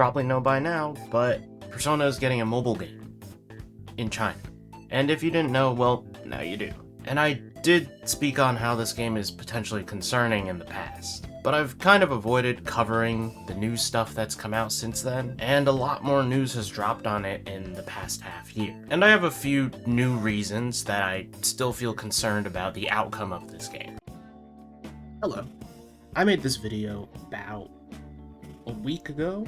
probably know by now, but Persona is getting a mobile game in China. And if you didn't know, well, now you do. And I did speak on how this game is potentially concerning in the past, but I've kind of avoided covering the new stuff that's come out since then, and a lot more news has dropped on it in the past half year. And I have a few new reasons that I still feel concerned about the outcome of this game. Hello. I made this video about a week ago,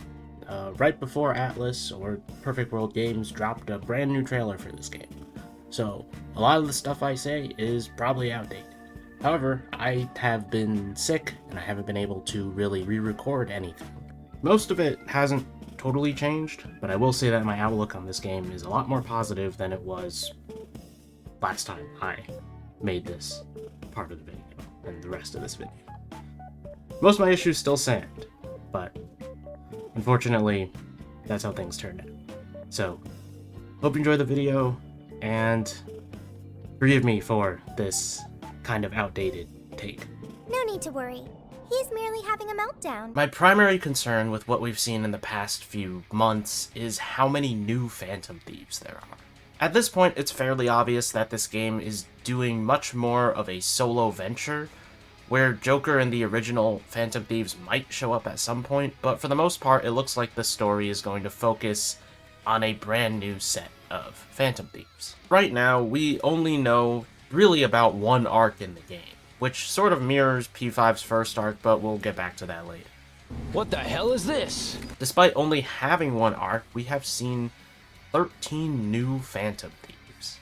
right before Atlas or Perfect World Games dropped a brand new trailer for this game. So, a lot of the stuff I say is probably outdated. However, I have been sick and I haven't been able to really re-record anything. Most of it hasn't totally changed, but I will say that my outlook on this game is a lot more positive than it was last time I made this part of the video and the rest of this video. Most of my issues still stand, but unfortunately, that's how things turned out. So, hope you enjoy the video, and forgive me for this kind of outdated take. No need to worry. He's merely having a meltdown. My primary concern with what we've seen in the past few months is how many new Phantom Thieves there are. At this point, it's fairly obvious that this game is doing much more of a solo venture, where Joker and the original Phantom Thieves might show up at some point, but for the most part, it looks like the story is going to focus on a brand new set of Phantom Thieves. Right now, we only know really about one arc in the game, which sort of mirrors P5's first arc, but we'll get back to that later. What the hell is this? Despite only having one arc, we have seen 13 new Phantom Thieves,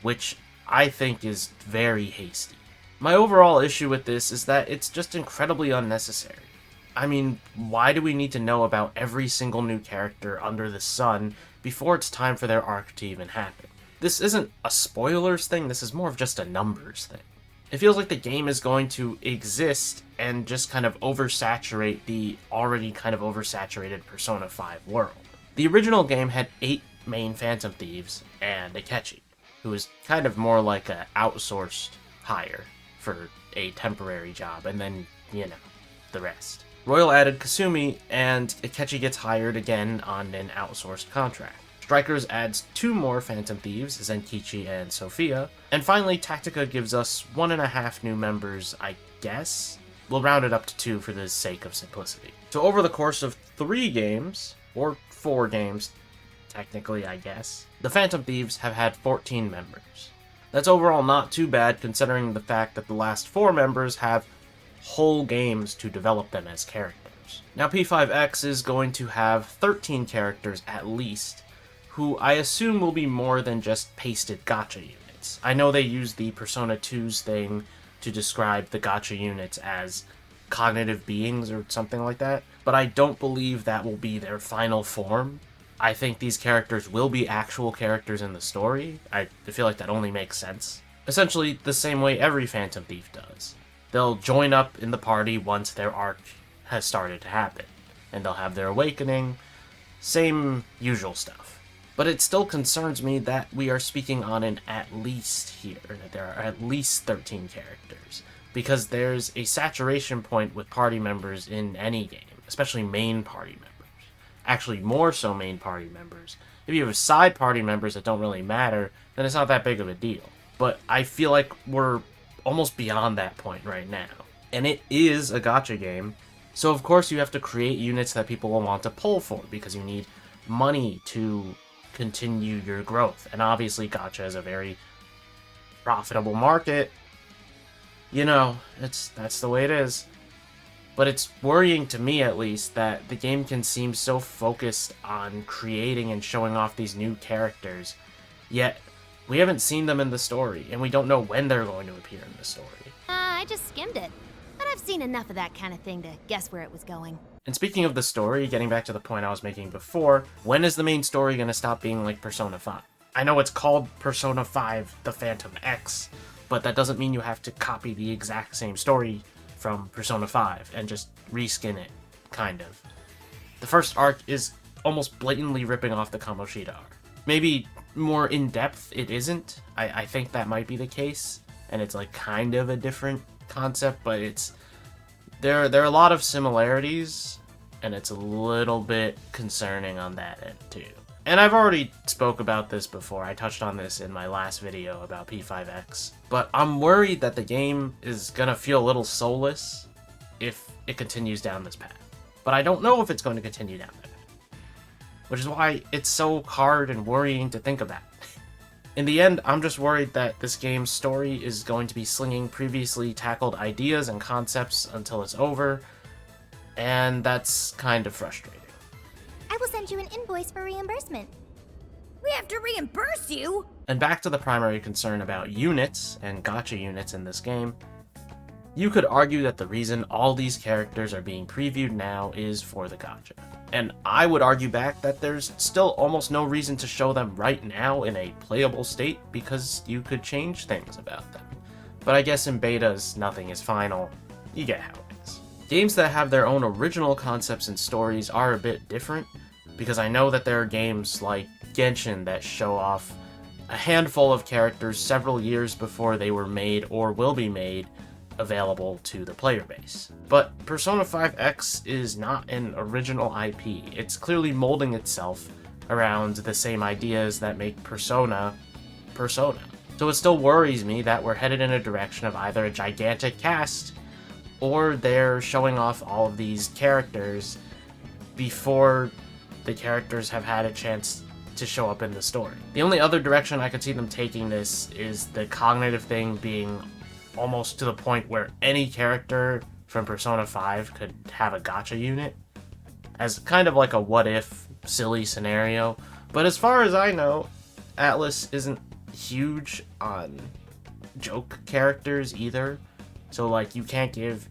which I think is very hasty. My overall issue with this is that it's just incredibly unnecessary. I mean, why do we need to know about every single new character under the sun before it's time for their arc to even happen? This isn't a spoilers thing, this is more of just a numbers thing. It feels like the game is going to exist and just kind of oversaturate the already kind of oversaturated Persona 5 world. The original game had 8 main Phantom Thieves and Akechi, who is kind of more like an outsourced hire for a temporary job, and then, you know, the rest. Royal added Kasumi, and Akechi gets hired again on an outsourced contract. Strikers adds 2 more Phantom Thieves, Zenkichi and Sophia, and finally Tactica gives us 1.5 new members, I guess? We'll round it up to 2 for the sake of simplicity. So over the course of 3 games, or 4 games, technically I guess, the Phantom Thieves have had 14 members. That's overall not too bad considering the fact that the last 4 members have whole games to develop them as characters. Now P5X is going to have 13 characters at least, who I assume will be more than just pasted gacha units. I know they use the Persona 2's thing to describe the gacha units as cognitive beings or something like that, but I don't believe that will be their final form. I think these characters will be actual characters in the story. I feel like that only makes sense. Essentially the same way every Phantom Thief does. They'll join up in the party once their arc has started to happen, and they'll have their awakening, same usual stuff. But it still concerns me that we are speaking on an at least here, that there are at least 13 characters, because there's a saturation point with party members in any game, especially main party members. Actually, more so main party members. If you have side party members that don't really matter, then it's not that big of a deal. But I feel like we're almost beyond that point right now. And it is a gacha game, so of course you have to create units that people will want to pull for, because you need money to continue your growth. And obviously gacha is a very profitable market. You know, that's the way it is. But it's worrying to me, at least, that the game can seem so focused on creating and showing off these new characters, yet we haven't seen them in the story, and we don't know when they're going to appear in the story. I just skimmed it. But I've seen enough of that kind of thing to guess where it was going. And speaking of the story, getting back to the point I was making before, when is the main story going to stop being like Persona 5? I know it's called Persona 5 The Phantom X, but that doesn't mean you have to copy the exact same story from Persona 5 and just reskin it, kind of. The first arc is almost blatantly ripping off the Kamoshida arc. Maybe more in-depth it isn't. I think that might be the case, and it's like kind of a different concept, but there are a lot of similarities, and it's a little bit concerning on that end too. And I've already spoke about this before, I touched on this in my last video about P5X, but I'm worried that the game is gonna feel a little soulless if it continues down this path. But I don't know if it's going to continue down that path, which is why it's so hard and worrying to think about. In the end, I'm just worried that this game's story is going to be slinging previously tackled ideas and concepts until it's over, and that's kind of frustrating. I will send you an invoice for reimbursement. We have to reimburse you? And back to the primary concern about units and gacha units in this game, you could argue that the reason all these characters are being previewed now is for the gacha. And I would argue back that there's still almost no reason to show them right now in a playable state because you could change things about them. But I guess in betas, nothing is final. You get how it is. Games that have their own original concepts and stories are a bit different, because I know that there are games like Genshin that show off a handful of characters several years before they were made or will be made available to the player base. But Persona 5X is not an original IP. It's clearly molding itself around the same ideas that make Persona, Persona. So it still worries me that we're headed in a direction of either a gigantic cast or they're showing off all of these characters before the characters have had a chance to show up in the story. The only other direction I could see them taking this is the cognitive thing being almost to the point where any character from Persona 5 could have a gacha unit, as kind of like a what-if silly scenario. But as far as I know, Atlus isn't huge on joke characters either. So like you can't give,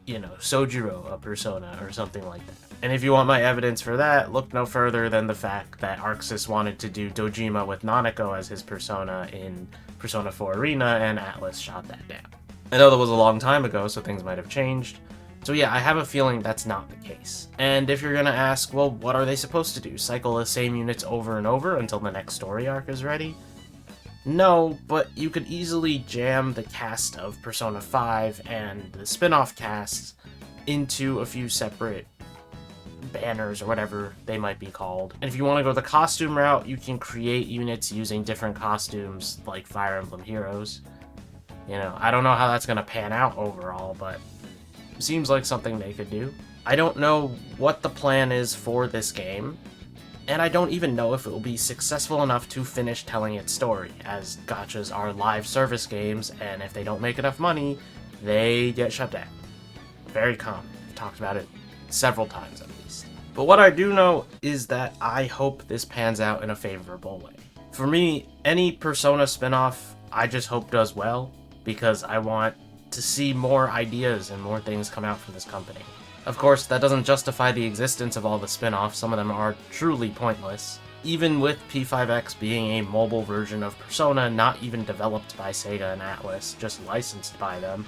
you know, Sojiro a persona or something like that. And if you want my evidence for that, look no further than the fact that Arxis wanted to do Dojima with Nanako as his persona in Persona 4 Arena, and Atlus shot that down. I know that was a long time ago, so things might have changed. So yeah, I have a feeling that's not the case. And if you're gonna ask, well, what are they supposed to do? Cycle the same units over and over until the next story arc is ready? No, but you could easily jam the cast of Persona 5 and the spin-off casts into a few separate banners or whatever they might be called. And if you want to go the costume route, you can create units using different costumes like Fire Emblem Heroes. You know, I don't know how that's going to pan out overall, but it seems like something they could do. I don't know what the plan is for this game, and I don't even know if it will be successful enough to finish telling its story, as gachas are live service games, and if they don't make enough money, they get shut down. Very common. I've talked about it several times at least. But what I do know is that I hope this pans out in a favorable way. For me, any Persona spinoff I just hope does well, because I want to see more ideas and more things come out from this company. Of course, that doesn't justify the existence of all the spin-offs. Some of them are truly pointless. Even with P5X being a mobile version of Persona, not even developed by Sega and Atlus, just licensed by them,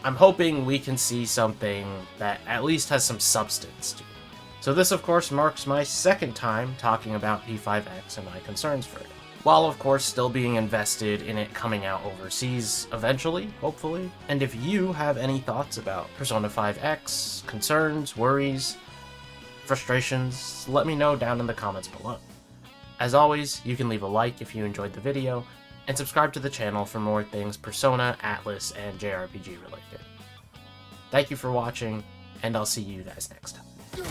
I'm hoping we can see something that at least has some substance to it. So this, of course, marks my second time talking about P5X and my concerns for it, while of course still being invested in it coming out overseas eventually, hopefully. And if you have any thoughts about Persona 5X, concerns, worries, frustrations, let me know down in the comments below. As always, you can leave a like if you enjoyed the video, and subscribe to the channel for more things Persona, Atlus, and JRPG related. Thank you for watching, and I'll see you guys next time.